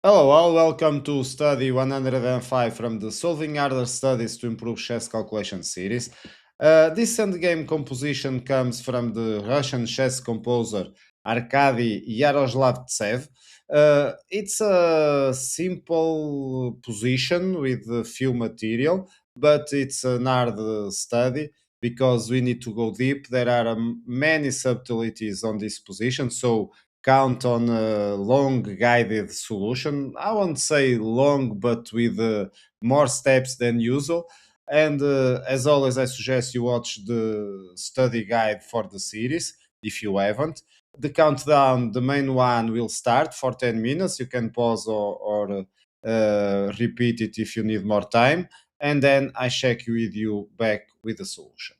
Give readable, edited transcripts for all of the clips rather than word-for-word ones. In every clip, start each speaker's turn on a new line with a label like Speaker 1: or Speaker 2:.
Speaker 1: Hello, all. Welcome to study 105 from the Solving Harder Studies to Improve Chess Calculation series. This endgame composition comes from the Russian chess composer Arkady Yaroslavtsev. It's a simple position with a few material, but it's an hard study because we need to go deep. There are many subtleties on this position, so count on a long guided solution. I won't say long, but with more steps than usual. And as always, I suggest you watch the study guide for the series if you haven't. The countdown, the main one, will start for 10 minutes. You can pause or repeat it if you need more time. And then I check with you back with the solution.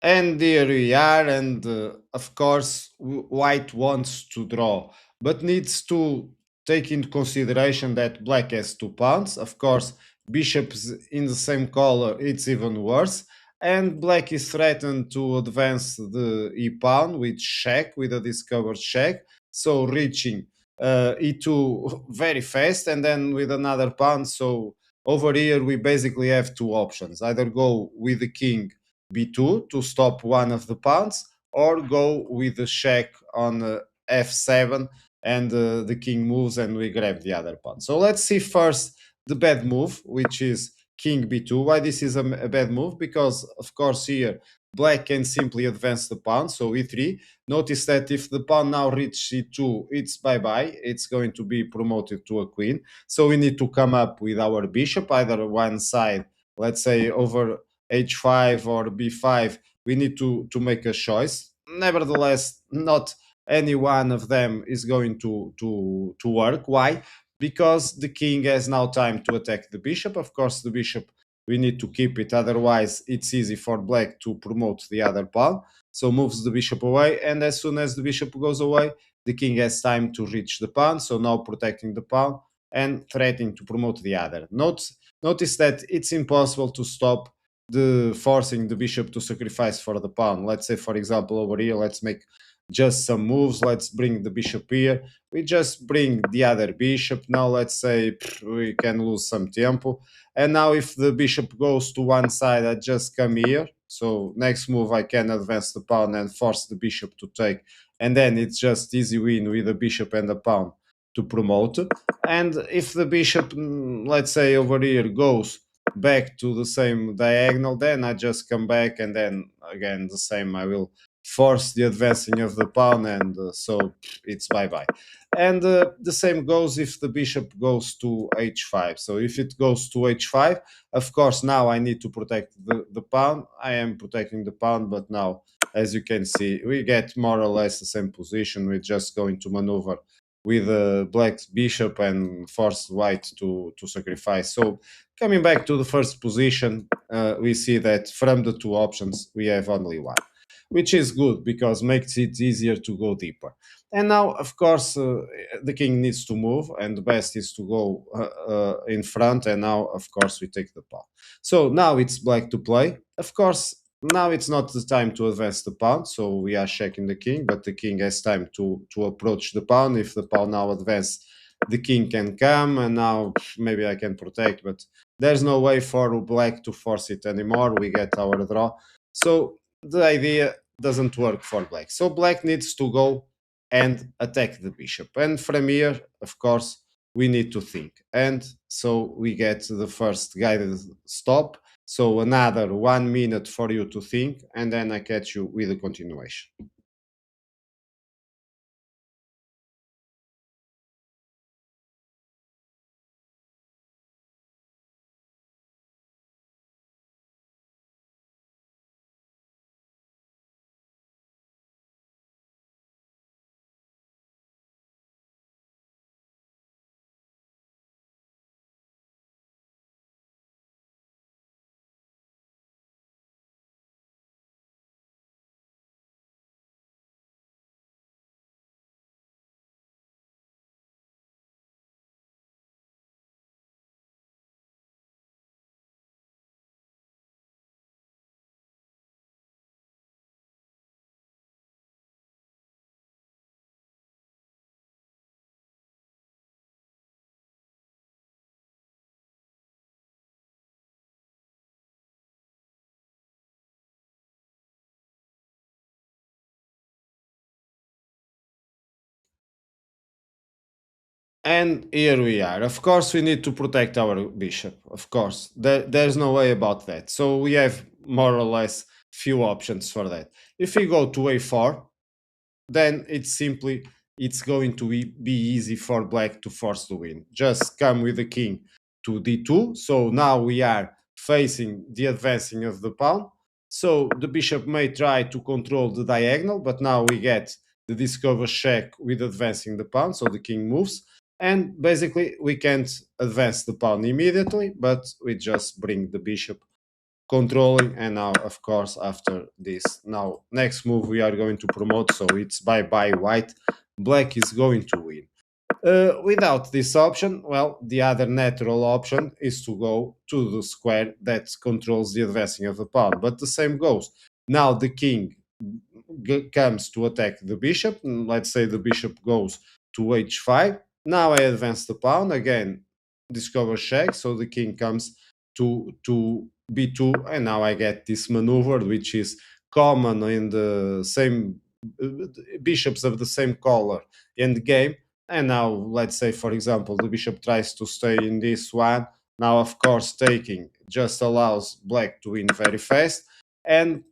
Speaker 1: And here we are, and of course, white wants to draw, but needs to take into consideration that black has 2 pawns. Of course, bishops in the same color, it's even worse. And black is threatened to advance the e pawn with check, with a discovered check, so reaching e2 very fast, and then with another pawn. So over here, we basically have two options: either go with the king b2 to stop one of the pawns, or go with the check on f7, and the king moves and we grab the other pawn. So let's see first the bad move, which is king b2. Why this is a bad move? Because of course here black can simply advance the pawn, so e3. Notice that if the pawn now reaches e2, it's bye-bye, it's going to be promoted to a queen. So we need to come up with our bishop, either one side, let's say over h5 or b5. We need to make a choice. Nevertheless, not any one of them is going to work. Why? Because the king has now time to attack the bishop. Of course, the bishop, we need to keep it, otherwise it's easy for black to promote the other pawn. So moves the bishop away, and as soon as the bishop goes away, the king has time to reach the pawn, so now protecting the pawn and threatening to promote the other. Notice that it's impossible to stop the forcing the bishop to sacrifice for the pawn. Let's say, for example, over here, let's make just some moves. Let's bring the bishop here. We just bring the other bishop. Now let's say we can lose some tempo. And now if the bishop goes to one side, I just come here. So next move, I can advance the pawn and force the bishop to take. And then it's just easy win with the bishop and the pawn to promote. And if the bishop, let's say over here, goes back to the same diagonal, then I just come back, and then again the same. I will force the advancing of the pawn, and so it's bye bye. And the same goes if the bishop goes to h5. So if it goes to h5, of course now I need to protect the pawn. I am protecting the pawn, but now, as you can see, we get more or less the same position. We're just going to maneuver with black's bishop and force white to sacrifice. So coming back to the first position, we see that from the two options, we have only one, which is good because makes it easier to go deeper. And now, of course, the king needs to move, and the best is to go in front. And now, of course, we take the pawn. So now it's black to play. Of course, now it's not the time to advance the pawn, so we are checking the king, but the king has time to approach the pawn. If the pawn now advances, the king can come, and now maybe I can protect, but there's no way for black to force it anymore. We get our draw. So the idea doesn't work for black. So black needs to go and attack the bishop. And from here, of course, we need to think. And so we get the first guided stop. So another 1 minute for you to think, and then I catch you with the continuation. And here we are. Of course, we need to protect our bishop. Of course, there's no way about that. So we have more or less few options for that. If we go to a4, then it's going to be easy for black to force the win. Just come with the king to d2. So now we are facing the advancing of the pawn. So the bishop may try to control the diagonal, but now we get the discover check with advancing the pawn. So the king moves. And basically, we can't advance the pawn immediately, but we just bring the bishop controlling. And now, of course, after this, now next move we are going to promote, so it's bye bye white. Black is going to win. Without this option, well, the other natural option is to go to the square that controls the advancing of the pawn. But the same goes. Now the king comes to attack the bishop. Let's say the bishop goes to h5. Now I advance the pawn again, discover check. So the king comes to b2, and now I get this maneuver, which is common in the same bishops of the same color in the game. And now, let's say, for example, the bishop tries to stay in this one. Now, of course, taking just allows black to win very fast. And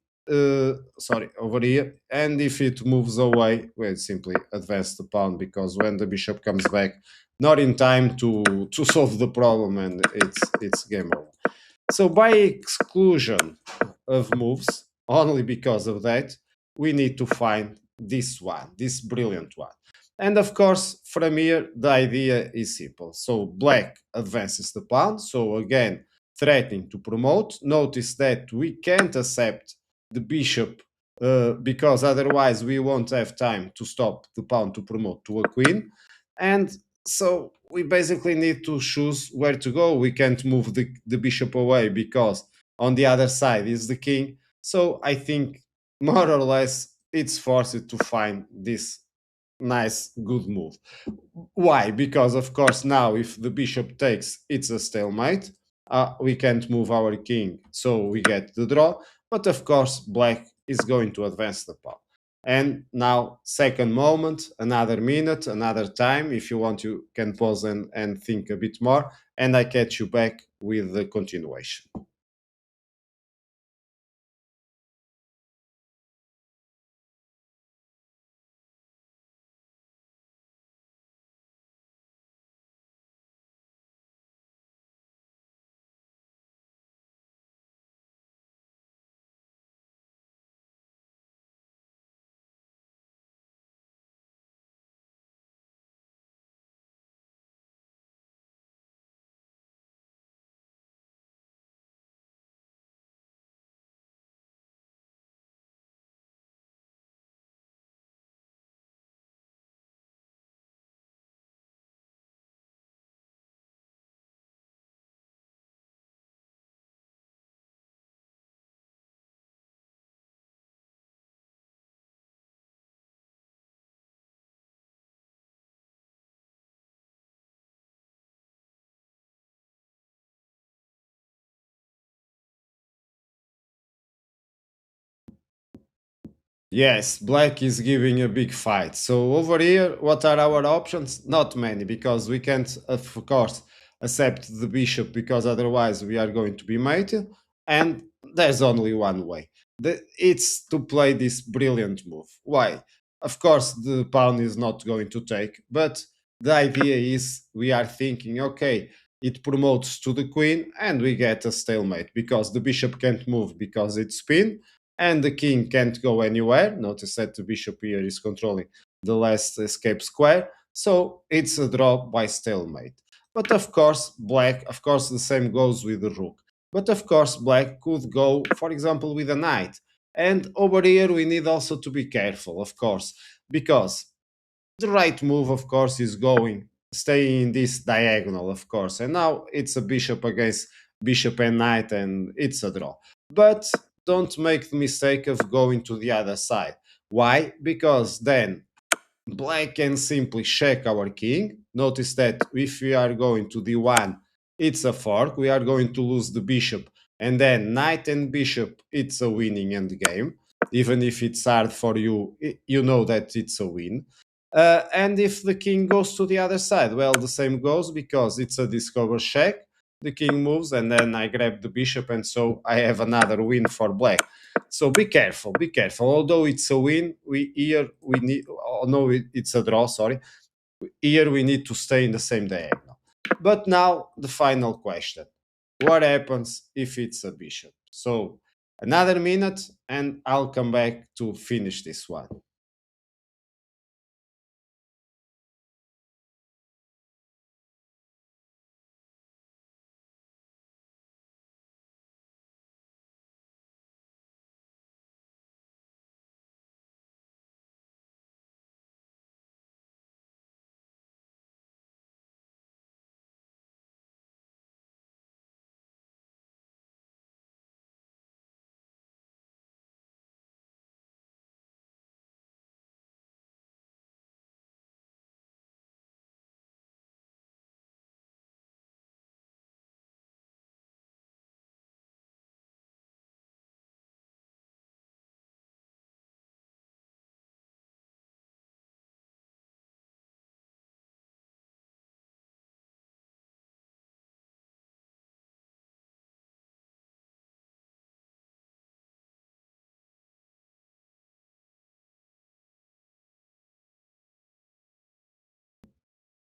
Speaker 1: sorry, over here. And if it moves away, well, simply advance the pawn, because when the bishop comes back, not in time to solve the problem, and it's game over. So by exclusion of moves, only because of that, we need to find this one, this brilliant one. And of course, from here, the idea is simple. So black advances the pawn. So again, threatening to promote. Notice that we can't accept the bishop because otherwise we won't have time to stop the pawn to promote to a queen. And so we basically need to choose where to go. We can't move the bishop away because on the other side is the king. So I think more or less it's forced to find this nice, good move. Why? Because, of course, now if the bishop takes, it's a stalemate. We can't move our king, so we get the draw. But, of course, black is going to advance the pawn. And now, second moment, another minute, another time. If you want, you can pause and think a bit more. And I catch you back with the continuation. Yes, black is giving a big fight. So over here, what are our options? Not many, because we can't, of course, accept the bishop, because otherwise we are going to be mated. And there's only one way. It's to play this brilliant move. Why? Of course, the pawn is not going to take, but the idea is we are thinking, okay, it promotes to the queen and we get a stalemate because the bishop can't move because it's pinned and the king can't go anywhere. Notice that the bishop here is controlling the last escape square, so it's a draw by stalemate. But of course, black, of course, the same goes with the rook. But of course, black could go, for example, with a knight. And over here, we need also to be careful, of course, because the right move, of course, is going, staying in this diagonal, of course. And now it's a bishop against bishop and knight, and it's a draw. But don't make the mistake of going to the other side. Why? Because then black can simply check our king. Notice that if we are going to d1, it's a fork. We are going to lose the bishop. And then knight and bishop, it's a winning endgame. Even if it's hard for you, you know that it's a win. And if the king goes to the other side, well, the same goes because it's a discover check. The king moves, and then I grab the bishop, and so I have another win for black. So be careful, be careful. Although it's a win, we need. Oh, no, it's a draw. Sorry. Here we need to stay in the same diagonal. But now the final question: what happens if it's a bishop? So another minute, and I'll come back to finish this one.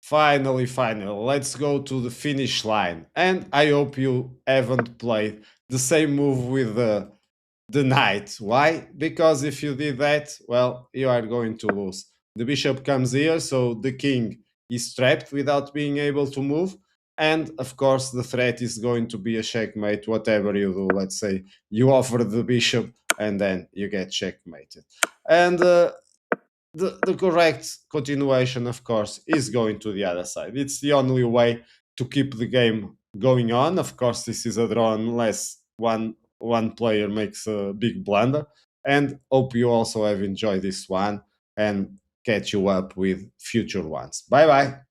Speaker 1: Finally, let's go to the finish line. And I hope you haven't played the same move with the knight. Why? Because if you did that, well, you are going to lose. The bishop comes here, so the king is trapped without being able to move. And of course, the threat is going to be a checkmate, whatever you do. Let's say you offer the bishop and then you get checkmated. And the correct continuation, of course, is going to the other side. It's the only way to keep the game going on. Of course, this is a draw unless one player makes a big blunder. And hope you also have enjoyed this one and catch you up with future ones. Bye bye.